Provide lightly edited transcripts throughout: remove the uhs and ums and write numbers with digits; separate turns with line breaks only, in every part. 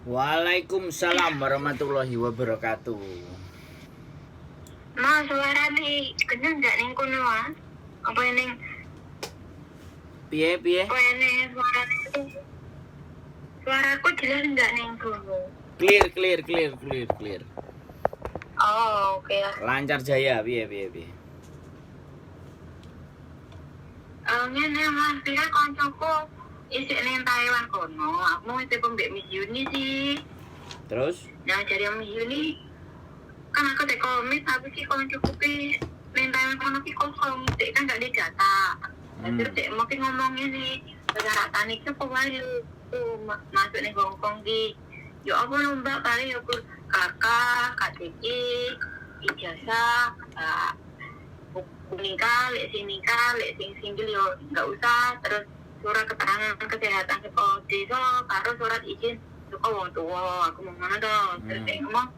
Waalaikumsalam warahmatullahi wabarakatuh.
Mas, suarane kena ndak ning kono ah? Apa ning
Piye?
suarane itu? Suaraku jelas ndak ning kono.
Clear.
Oh, oke lah.
Lancar jaya, piye.
Ngene Mas, kira koncoku isik ning Taiwan kono. Aku mau itu pembek Miss Uni sih.
Terus?
Nah, jadi Miss Uni kan aku teh komit tapi si koncoku ki ning Taiwan kono ki kosong, dek kan gak ada data. Terus dek mungkin ngomongnya nih, persyaratan itu pokoknya masuk nih Hongkong di yo apa lomba kali yo kakak, KTP, ijazah, buku nikah, lek sing single yo nggak usah, terus surat keterangan kesehatan saka desa karo surat izin saka wong tua. Aku mau ngono to. Terus dia ngomong,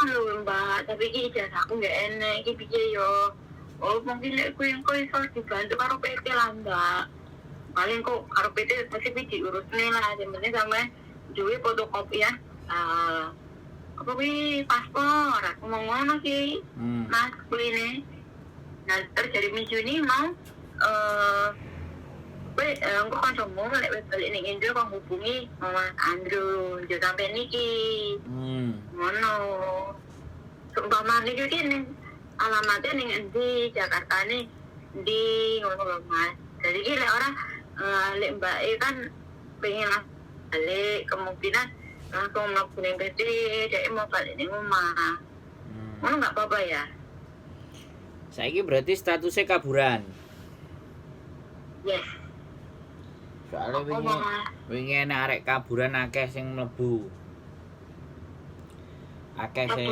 lho Mbak, tapi iki ijazah aku nggak enek, iki piye yo? Oh, mungkin lek kowe iso dibantu karo PT lah Mbak. Paling kok karo PT pasti diurusne lah, sebenarnya sampe duwe fotokopi ya. Apa kuwi paspor, aku mau ngono sih. Mas kuline. Nah, terus dari minggu ini mau engko kancamu lek balik ning Indo kok hubungi Mas Andrew, yo sampe niki. Ngono. Seumpama niki ning alamatnya ning endi, Jakarta nih di ngono lho Mas. Jadi ki lek orang lek Mbak kan pengen balik, kemungkinan langsung mlebu ning PT, dhek mau balik ning omah. Ngono enggak apa-apa ya?
Saiki berarti statusnya kaburan.
Yes.
Soalnya wingi enek arek kaburan akeh sing mlebu. Akeh sing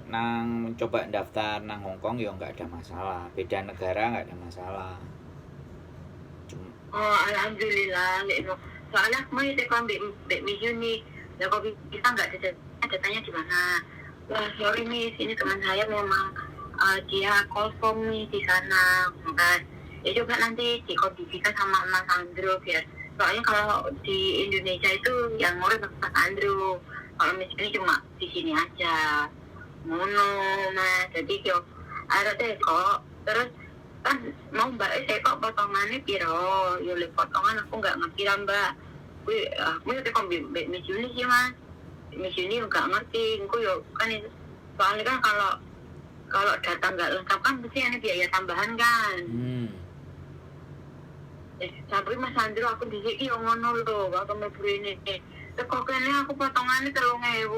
nang coba daftar nang Hongkong ya enggak ada masalah. Beda negara enggak ada masalah.
Oh, alhamdulillah. Soalnya aku mau itu ambek Miss Uni. Ya kok bisa enggak datanya di mana? Wah, sorry Miss, ini teman saya memang dia kosong nih di sana. Kan? Ya coba nanti dikondisikan sama Mas Andrew biar. Soalnya kalau di Indonesia itu yang ngurus Mas Andrew. Kalau Miss Uni cuma di sini aja. Ngono Mas, jadi yo ada deh kok. Terus kan mau Mbak saya kok potongannya piro? Yo le potongan aku nggak ngerti lah Mbak. Aku itu kok Miss Uni sih Mas. Miss Uni nggak ngerti. Aku yo kan itu soalnya kan kalau data nggak lengkap kan pasti ada biaya tambahan kan. Tapi Mas Andrew aku di sini yo ngono lho, waktu mlebu ini. Kok kene aku potongannya 3.000.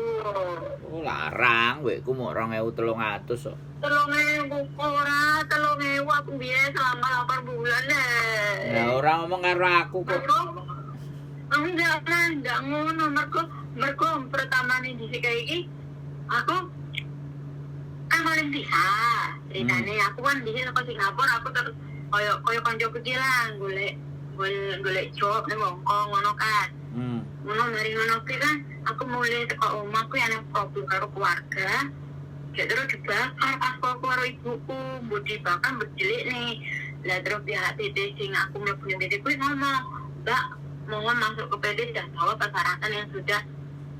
Oh, larang, wekku mau 2.300 kok.
3.000 ora, 3.000 aku biasa selama 8 bulan deh.
Ya orang ngomong karo aku kok.
Enggak ngono, mergo pertama nih di kayak iki aku kan paling bisa ceritanya. Aku kan di sini ke Singapura, aku terus koyo kanca kecilan golek job ning Hongkong ngono kan. Ngono mari ngono kan aku mulai teko omahku yang problem karo keluarga. Kayak terus dibakar pasporku karo ibuku, mbok dibakar berjelik nih. Lah terus pihak PT sing aku mlebu ning PT kuwi ngomong, "Mbak, mohon masuk ke PT dan bawa persyaratan yang sudah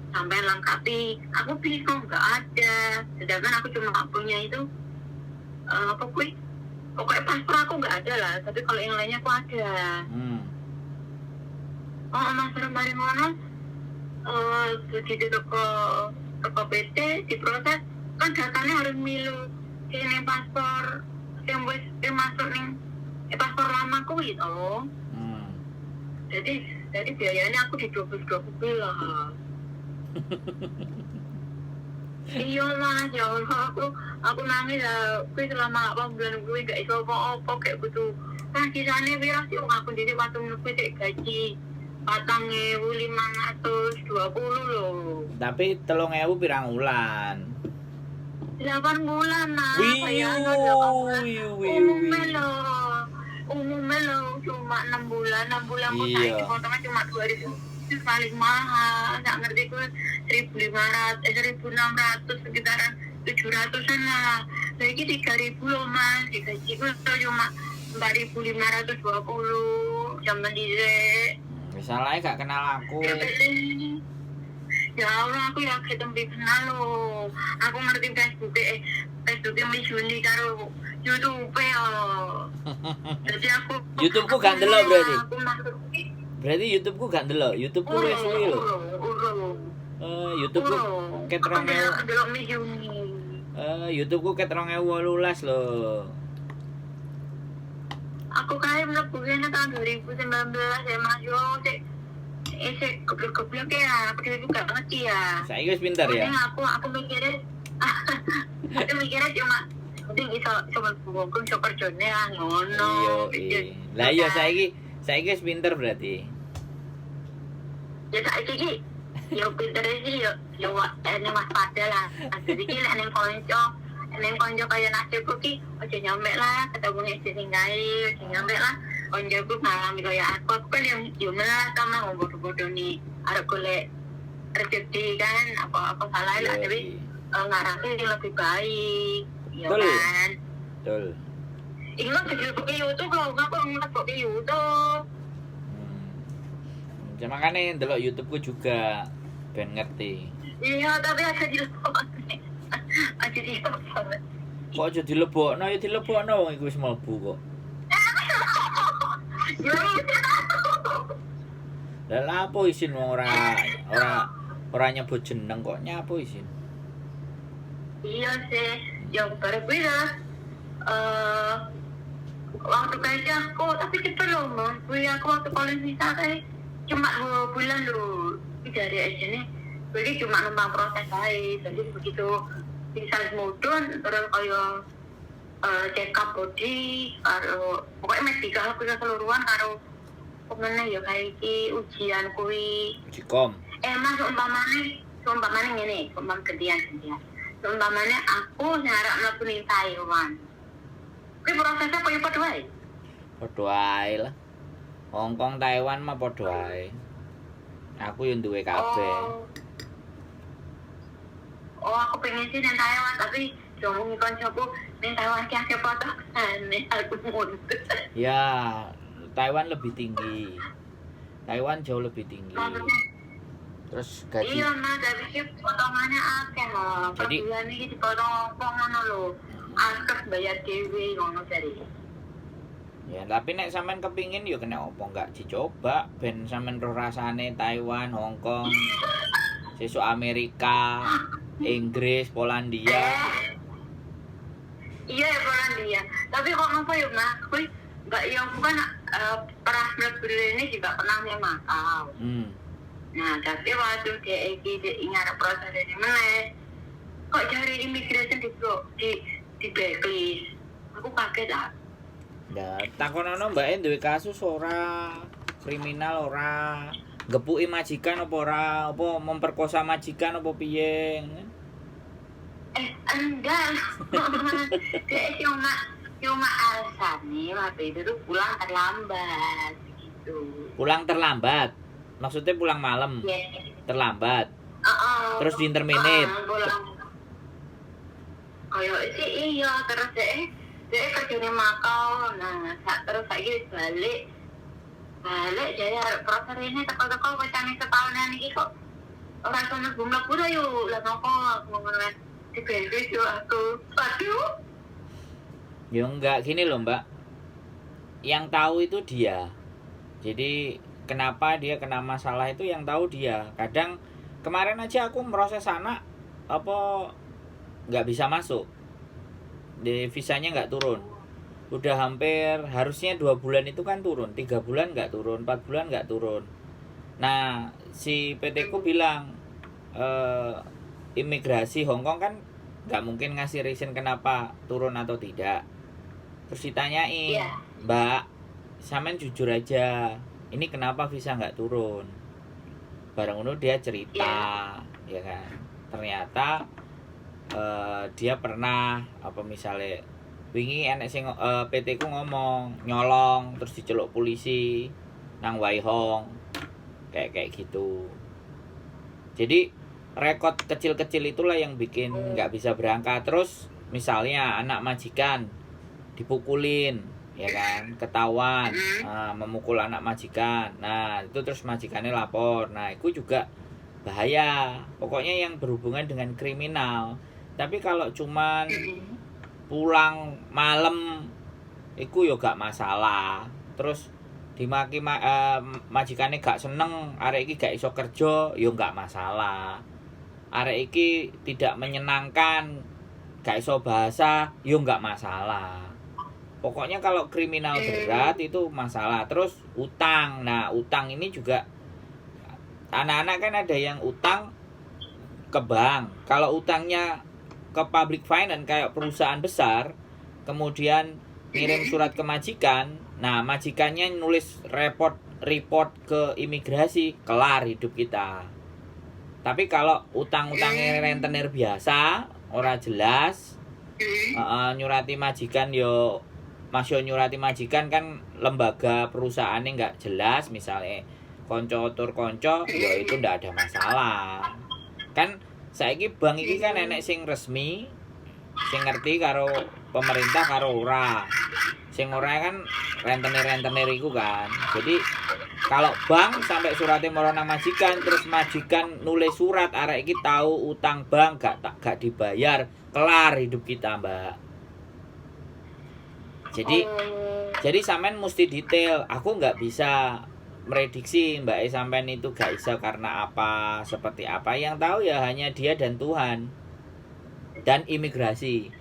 sampai lengkapi." Aku bingung, nggak ada. Sedangkan aku cuma punya itu apa kuwi? Pokoknya paspor aku nggak ada lah, tapi kalau yang lainnya aku ada. Oh, Mas mari ngono. Begitu toko PT diproses kan datanya harus milu ini paspor yang wis masuk ning paspor lama ku gitu. Jadi biayanya aku didobel lah. Iya Mas, ya Allah, aku nangis lah. Aku selama 8 bulan gue gak iso apa-apa kayak gitu. Kan kisahnya piro sih aku dhewe waktu mlebu gaji 4.520 loh.
Tapi 3.000 pirang wulan?
8 bulan Mas. Umumnya loh cuma 6 bulan. 6 bulan kok saya dipotongnya cuma 2.000. Itu paling mahal. Nggak ngerti gue 1.600 sekitaran 700-an lah. Lagi 3.000 loh Mas. Digaji gue cuma 4.520 zaman di
Misalnya gak kenal aku.
Ya Allah, aku ya ketempi kenal lo. Aku ngerti Facebooknya Miss Yuni karo YouTube ya. Jadi aku
YouTube-ku gak ndelok berarti.
Aku masuk
Berarti YouTube-ku gak ndelok. YouTube-ku wis suwi lho. YouTube-ku ket 2000.
Delok Miss Yuni.
YouTube-ku ket 2018 lho.
Aku kayak mlebu kene tahun 2019 ya Mas yo sik goblok-goblok ya, aku juga gak ngerti ya.
Saiki wis pinter ya.
Aku mikirnya cuma mending iso mlebu kok iso kerjane ngono.
Iya. Lah iya saiki wis pinter berarti.
Ya saiki iki yo pinter sih yo ene Mas Padha lah. Jadi ki nek ning konco kaya nasibku ki aja nyampe lah ketemu sing gawe, aja nyampe lah koncoku ngalami kaya aku kan yang melah sama bodoh-bodoh nih arep golek rezeki kan apa salah lah tapi ngarangin yang lebih baik ya kan.
Betul.
Ini mah video ke YouTube loh, ngapa ngetok ke YouTube?
Makanya ndelok YouTube-ku juga ben ngerti.
Iya, tapi aja dilebokno. Aja dilebokno.
Kok aja dilebokno ya dilebokno wong iku wis mlebu kok. Lah lapo isin wong ora nyebut jeneng kok nyapo isin.
Iya sih, yang berbeda. Waktu kerja aku, tapi cepet loh Mas. Aku waktu paling bisa kayak cuma 2 bulan loh. Dari aja nih, jadi cuma numpang proses aja. Jadi begitu bisa mudun, terus kayak check up body, karo pokoknya medical aku keseluruhan karo pokoknya ya kayak ujian kui.
Ujikom.
Mas umpamanya gini, gantian. Umpamanya aku ngarep mlebu ning Taiwan. Kuwi prosesnya koyo padha wae.
Padha wae lah. Hong Kong, Taiwan mah padha wae. Aku yo duwe kabeh.
Oh, aku pengen sih ning Taiwan tapi ngomongin koncoku ning Taiwan ki akeh potongane aku mundur.
Ya, Taiwan lebih tinggi. Taiwan jauh lebih tinggi. Terus gaji.
Iya Mas, tapi ki potongannya akeh loh. Per bulan iki dipotong apa ngono lho. Akeh bayar dhewe ngono jare.
Ya, tapi nek sampean kepingin ya kena opo enggak dicoba ben sampean ro rasane Taiwan, Hong Kong, sesuk Amerika, Inggris, Polandia. Iya
ya Polandia. Tapi kok ngapa ya Mas? Kuwi enggak yang bukan pernah mlebu ini juga pernah yang Makau. Nah, tapi waktu dia ingat proses ini meneh, kok cari imigrasi di blacklist. Aku kaget ah.
Ya, takonono mbake duwe kasus ora, kriminal ora, gepuki majikan apa ora, apa memperkosa majikan apa piye.
Enggak. Dia cuma alasannya waktu itu tuh pulang terlambat gitu.
Pulang terlambat? Maksudnya pulang malam?
Yes.
Terlambat? Terus diinterminate?
Kayak sih iya, terus dia kerjanya Makau, nah terus lagi balik jadi proses ini teko-teko wecane setahunan iki kok ora iso mlebu ora yo lah nopo aku ngomong di bensin yo aku aduh
ya enggak gini loh Mbak, yang tahu itu dia, jadi kenapa dia kena masalah itu yang tahu dia. Kadang kemarin aja aku proses anak apa nggak bisa masuk, di visanya nggak turun, udah hampir harusnya 2 bulan itu kan turun, 3 bulan nggak turun, 4 bulan nggak turun. Nah si PT ku bilang imigrasi Hong Kong kan nggak mungkin ngasih reason kenapa turun atau tidak. Terus ditanyain, Mbak sampean jujur aja, ini kenapa visa nggak turun? Barang itu dia cerita, ya kan, ternyata dia pernah apa misalnya wingi enek sing PT ku ngomong nyolong terus diceluk polisi nang Wai Hong kayak gitu. Jadi rekod kecil-kecil itulah yang bikin nggak bisa berangkat. Terus misalnya anak majikan dipukulin, ya kan, ketahuan memukul anak majikan. Nah itu terus majikannya lapor. Nah itu juga bahaya. Pokoknya yang berhubungan dengan kriminal. Tapi kalau cuman pulang malam iku yo gak masalah. Terus dimaki majikane gak seneng, arek iki gak iso kerja, yo gak masalah. Arek iki tidak menyenangkan, gak iso bahasa, yo gak masalah. Pokoknya kalau kriminal berat itu masalah. Terus utang. Nah, utang ini juga anak-anak kan ada yang utang ke bank. Kalau utangnya ke public finance kayak perusahaan besar, kemudian ngirim surat ke majikan, nah majikannya nulis report ke imigrasi, kelar hidup kita. Tapi kalau utang-utangnya rentenir biasa, ora jelas, nyurati majikan yo masih nyurati majikan kan lembaga perusahaannya nggak jelas, misalnya konco tur konco, ya itu ndak ada masalah. Kan saiki bank iki kan enek sing resmi, sing ngerti karo pemerintah karo ora. Sing ora kan rentenir iku kan. Jadi kalau bank sampai suratnya moro nang majikan, terus majikan nulis surat arek iki tahu utang bank gak dibayar, kelar hidup kita, Mbak. Jadi sampean mesti detail. Aku nggak bisa prediksi Mbak sampean itu gak iso karena apa, seperti apa. Yang tahu ya hanya dia dan Tuhan dan imigrasi.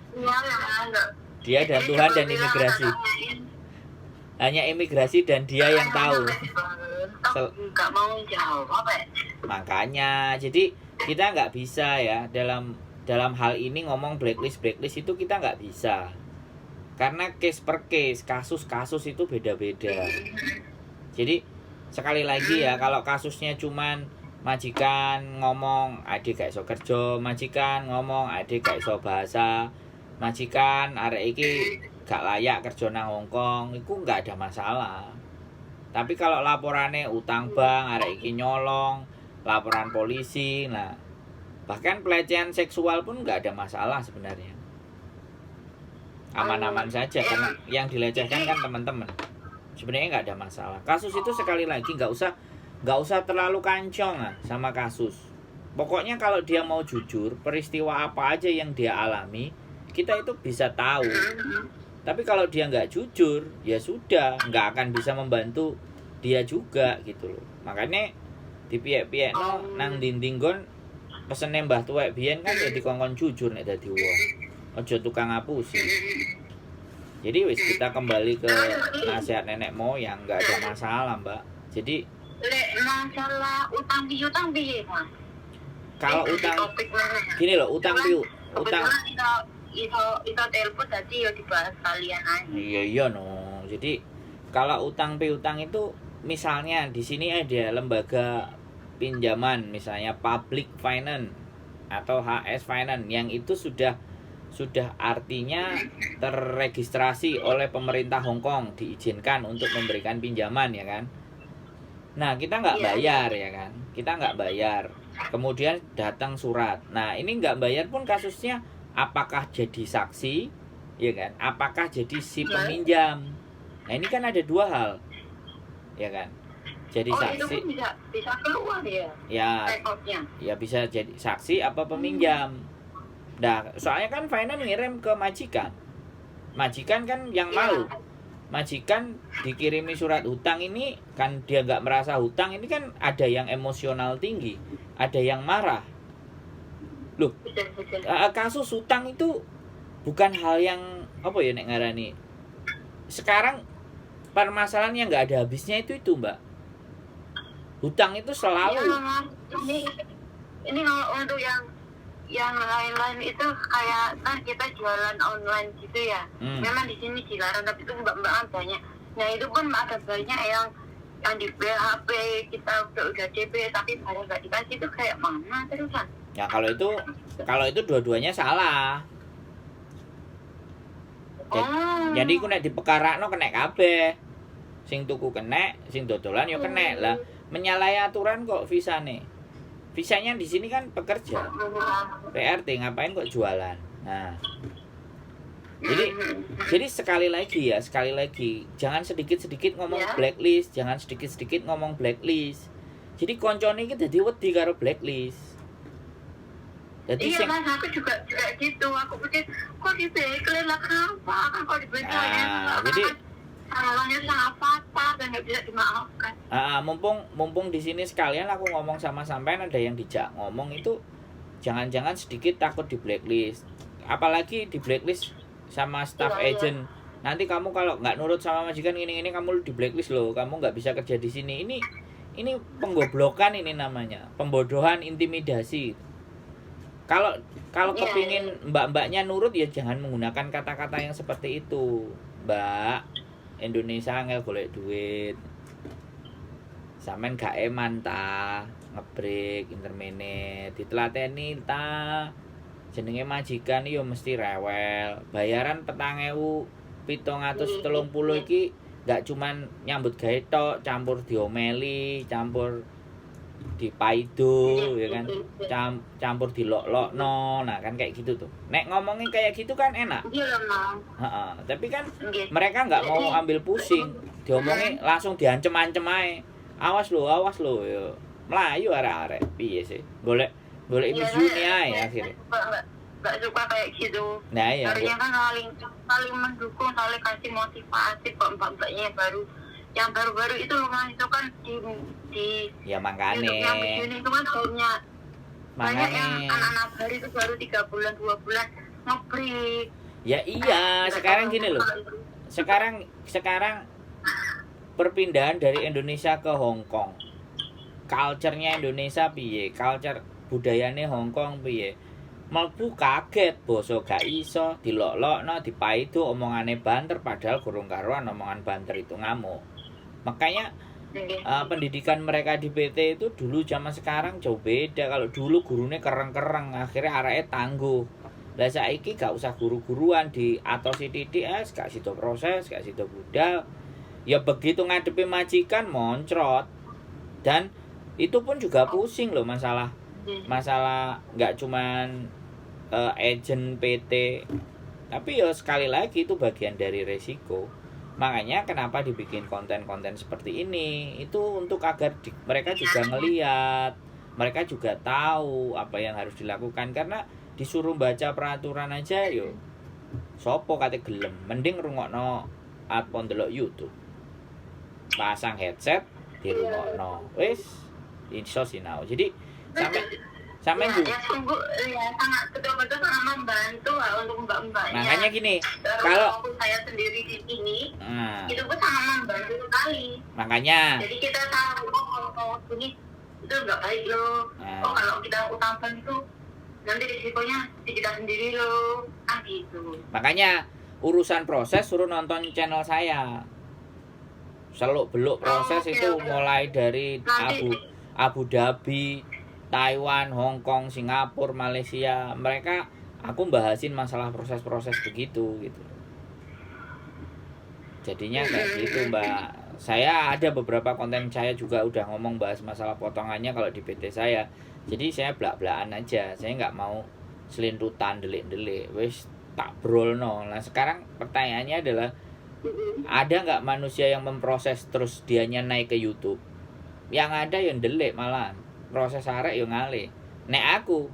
Dia dan Tuhan dan imigrasi. Hanya imigrasi dan dia yang tahu.
Nggak mau jawab apa ya?
Makanya jadi kita nggak bisa ya dalam hal ini ngomong blacklist itu kita nggak bisa. Karena case per case, kasus itu beda-beda. Jadi sekali lagi ya, kalau kasusnya cuman majikan ngomong adik gak iso kerja, majikan ngomong adik gak iso bahasa, majikan arek iki gak layak kerja nang Hongkong, itu gak ada masalah. Tapi kalau laporannya utang bank, arek iki nyolong, laporan polisi, nah bahkan pelecehan seksual pun gak ada masalah sebenarnya. Aman-aman saja karena yang dilecehkan kan teman-teman. Sebenarnya nggak ada masalah. Kasus itu sekali lagi nggak usah terlalu kancong lah sama kasus. Pokoknya kalau dia mau jujur, peristiwa apa aja yang dia alami, kita itu bisa tahu. Tapi kalau dia nggak jujur, ya sudah, nggak akan bisa membantu dia juga gitu loh. Makanya di pihak-pihak nang dinding gon pesene Mbah Tuwek biyen kan ya dikongkon jujur nek dadi wong. Ojo tukang ngapusi. Jadi wis kita kembali ke nasihat nenek moyang, nggak ada masalah Mbak. Jadi
masalah utang piye Mas?
Kalau utang gini loh, utang
itu telepon tadi ya dibahas kalian aja.
Iya no. Jadi kalau utang piutang itu misalnya di sini ada lembaga pinjaman misalnya public finance atau HS finance yang itu sudah artinya terregistrasi oleh pemerintah Hong Kong, diizinkan untuk memberikan pinjaman ya kan. Nah kita nggak bayar ya kan, kita nggak bayar, kemudian datang surat. Nah ini nggak bayar pun kasusnya apakah jadi saksi ya kan, apakah jadi si peminjam. Nah ini kan ada dua hal ya kan, jadi saksi
itu bisa keluar ya rekodnya.
Ya bisa jadi saksi apa peminjam. Nah, soalnya kan finance ngirim ke majikan. Majikan kan yang malu. Majikan dikirimi surat hutang ini kan dia nggak merasa hutang, ini kan ada yang emosional tinggi, ada yang marah. Loh, kasus hutang itu bukan hal yang apa ya nek ngarani. Sekarang permasalahan yang nggak ada habisnya itu Mbak. Hutang itu selalu.
Ini kalau untuk yang lain-lain itu kayak kan kita jualan online gitu ya. Memang di sini dilarang, tapi itu mbak-mbak banyak. Nah itu pun ada banyak yang di BHP kita udah DP tapi barang nggak dikasih, itu kayak mana terusan?
Ya kalau itu dua-duanya salah. Jadi aku nek dipekarakno kena kabeh. Sing tuku kena, sing dodolan yo kena lah. Menyalahi aturan kok visane. Visanya di sini kan pekerja, PRT, ngapain kok jualan? Nah, jadi sekali lagi jangan sedikit-sedikit ngomong blacklist, Jadi koncone iki dadi wedi karo blacklist. Jadi
iya mas, aku juga gitu. Aku pikir kok di blacklist lah, kenapa kan kalau di blacklist
jadi
salahnya salah fatal dan nggak bisa dimaafkan.
Mumpung di sini sekalian aku ngomong sama sampean, ada yang dijak ngomong itu jangan-jangan sedikit takut di blacklist, apalagi di blacklist sama staff agent. Nanti kamu kalau nggak nurut sama majikan ini kamu di blacklist loh, kamu nggak bisa kerja di sini. Ini penggoblokan, ini namanya pembodohan, intimidasi. Kalau kepingin mbak-mbaknya nurut ya jangan menggunakan kata-kata yang seperti itu. Mbak, Indonesia angel golek duit. Sampean gak eman ta ngebreak intermene, ditelateni ta. Jenenge majikan yo mesti rewel. Bayaran 4.730 iki gak cuman nyambut gawe tok, campur diomeli, campur dipaido, ya kan, campur dilok-lokno. Nah kan kayak gitu tuh. Nek ngomongin kayak gitu kan enak. Tapi kan mereka nggak mau ambil pusing, diomongin langsung diancem-ancem ae. Awas lo yo. Melayu arek-arek piye sih? Golek misune ae akhirnya.
Nggak suka kayak gitu.
Nah iya.
Harusnya kan saling mendukung, saling kasih motivasi kok mbak-mbaknya yang baru-baru itu lumayan itu kan di
ya makanya
yang begini itu kan banyak yang anak-anak baru itu baru 3 bulan 2 bulan ngebreak.
Ya iya, sekarang gini loh. Sekarang perpindahan dari Indonesia ke Hong Kong. Culture-nya Indonesia piye? Culture budayane Hong Kong piye? Mlebu kaget, basa gak iso, dilok-lokno, dipaido, omongane banter padahal gurung karuan omongan banter itu ngamuk. Makanya pendidikan mereka di PT itu dulu zaman sekarang jauh beda. Kalau dulu gurunya kereng-kereng, akhirnya areke tangguh. Lah saiki gak usah guru-guruan diatosi titik, gak sido proses, gak sido budal. Ya begitu ngadepi majikan moncrot. Dan itu pun juga pusing loh masalah nggak cuman agent PT, tapi ya sekali lagi itu bagian dari resiko. Makanya kenapa dibikin konten-konten seperti ini, itu untuk agar mereka juga ngeliat, mereka juga tahu apa yang harus dilakukan. Karena disuruh baca peraturan aja yo sopo kate gelem, mending rungokno apa ndelok YouTube, pasang headset di rungokno wis iso sinau. Jadi sampai
ya sungguh ya sangat betul-betul sangat membantu untuk mbak-mbaknya.
Makanya gini, kalau
saya sendiri di sini itu pun sangat membantu sekali.
Makanya
jadi kita tahu kalau ini itu nggak baik loh. Kalau kita utang bank itu nanti risikonya di kita sendiri loh, gitu.
Makanya urusan proses suruh nonton channel saya. Seluk-beluk proses itu mulai dari Abu Dhabi, Taiwan, Hong Kong, Singapura, Malaysia. Mereka aku bahasin masalah proses-proses begitu gitu. Jadinya kayak gitu, Mbak. Saya ada beberapa konten saya juga udah ngomong bahas masalah potongannya kalau di PT saya. Jadi saya blak-blakan aja. Saya nggak mau selintutan delik-delik. Wis tak brolno. Nah, sekarang pertanyaannya adalah ada nggak manusia yang memproses terus dianya naik ke YouTube? Yang ada yang delik malah proses arek yo ngalih. Nek aku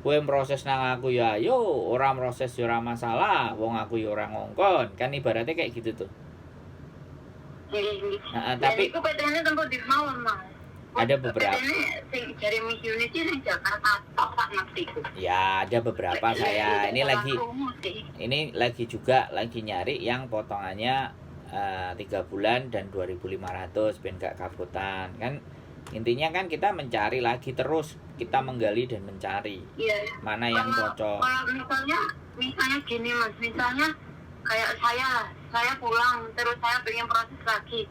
kowe proses nang aku ya ayo, ora proses yo ora masalah, wong aku yo ora ngongkon. Kan ibaratnya kayak gitu tuh. Tapi
itu PT-nya tempat di Mawon, Mas.
Ada beberapa.
Dari Miss Unity yang Jakarta tok itu.
Ya, ada beberapa saya. Ini lagi juga lagi nyari yang potongannya 3 bulan dan 2.500 ben gak kabutan. Kan intinya kan kita mencari lagi terus, kita menggali dan mencari.
Iya.
Mana yang cocok.
Kalau misalnya gini Mas, misalnya kayak saya pulang terus saya pengen proses lagi.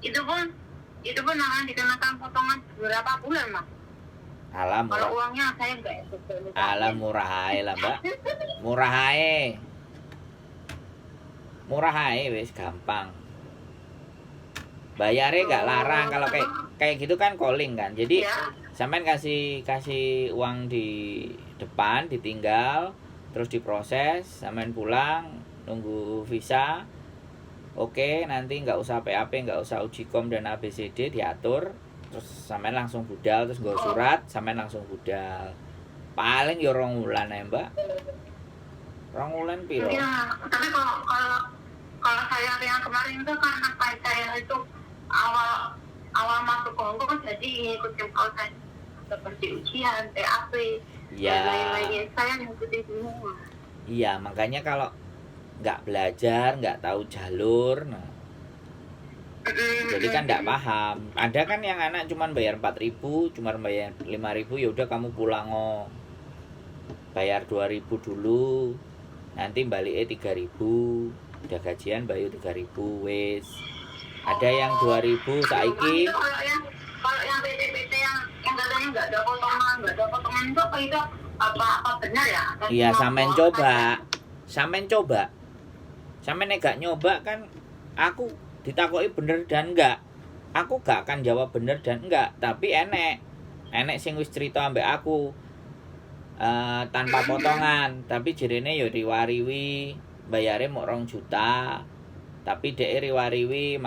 Itu pun akan dikenakan potongan berapa bulan, Mas?
Alam murah.
Kalau uangnya saya enggak.
Alam murah ae lah, Mbak. Murah ae. Murah ae wis gampang. Bayarnya enggak larang kalau kayak gitu kan calling kan. Jadi sampean kasih uang di depan ditinggal terus diproses, sampean pulang nunggu visa. Oke, nanti nggak usah PAP, nggak usah uji kom dan ABCD diatur, terus sampean langsung budal, terus nggo surat sampean langsung budal. Paling ya 2 wulan ya, Mbak. 2 wulan piro?
Iya, tapi kalau saya yang kemarin itu karena saya itu awal masuk Kongo jadi ngikut proses seperti ujian, TAP,
Iya.
dan lain-lain. Saya ngikutin semua.
Iya, makanya kalau nggak belajar, nggak tahu jalur, nah, jadi kan nggak paham. Ada kan yang anak cuman bayar 4.000, cuman bayar 5.000, ya udah kamu pulang bayar 2.000 dulu, nanti baliknya 3.000, udah gajian bayar 3.000 wis. Ada yang 2.000 saiki.
Kalau yang PT yang katanya nggak ada potongan itu apa benar ya?
Iya, sampean coba. Sampean nek gak nyoba kan aku ditakoki bener dan enggak. Aku gak akan jawab bener dan enggak, tapi enek sing wis cerita ambek aku tanpa potongan, tapi jerene ya riwariwi bayare mok 2 juta. Tapi dhek riwariwi